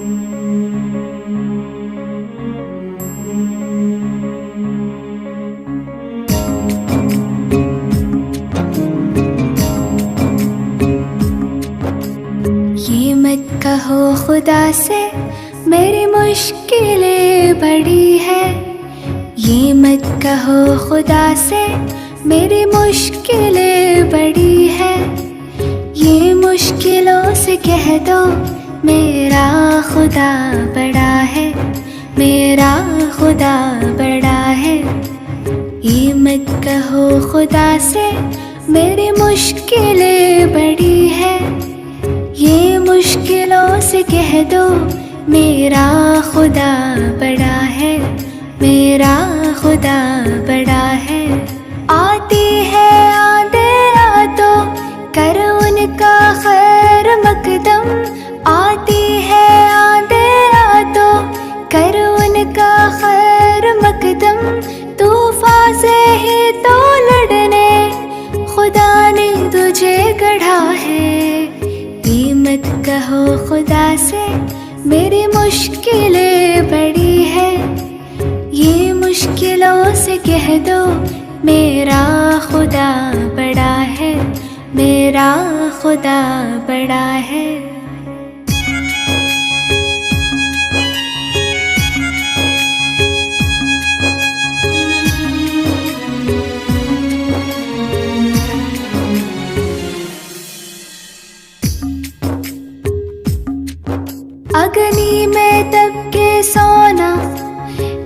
ये मत कहो खुदा से मेरी मुश्किलें बड़ी है, ये मत कहो खुदा से मेरी मुश्किलें बड़ी है। ये मुश्किलों से कह दो मेरा खुदा बड़ा है, मेरा खुदा बड़ा है। ये मत कहो खुदा से मेरी मुश्किलें बड़ी है, ये मुश्किलों से कह दो मेरा खुदा बड़ा है, मेरा खुदा बड़ा है। आती है आंधियाँ तो कर उनका खैर मकदम, आती है आंधियाँ तो कर उनका खैर मकदम। तूफान से ही तो लड़ने खुदा ने तुझे गढ़ा है। ये मत कहो खुदा से मेरी मुश्किलें बड़ी है, ये मुश्किलों से कह दो मेरा खुदा बड़ा है, मेरा खुदा बड़ा है। अग्नि में तप के सोना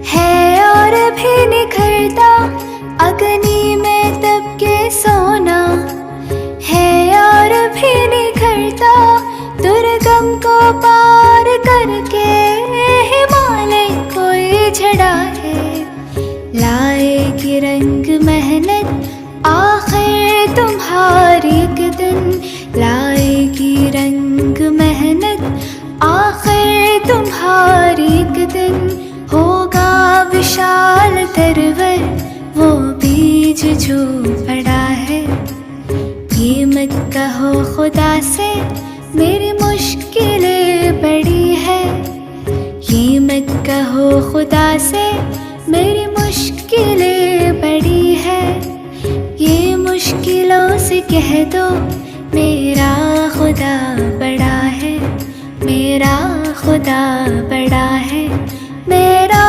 है और भी निखरता, अग्नि में तप के सोना है और भी निखरता। दुर्गम को पार करके हिमालय कोई चढ़ा है, लाएगी रंग मेहनत आखिर तुम्हारी एक दिन, लाएगी रंग मेहनत आखिर तुम्हारी एक दिन। होगा विशाल तरवर वो बीज जो पड़ा है। ये मत कहो खुदा से मेरी मुश्किलें बड़ी है, ये मत कहो खुदा से मेरी मुश्किलें बड़ी है। ये मुश्किलों से कह दो मेरा खुदा बड़ा है, मेरा खुदा बड़ा है, मेरा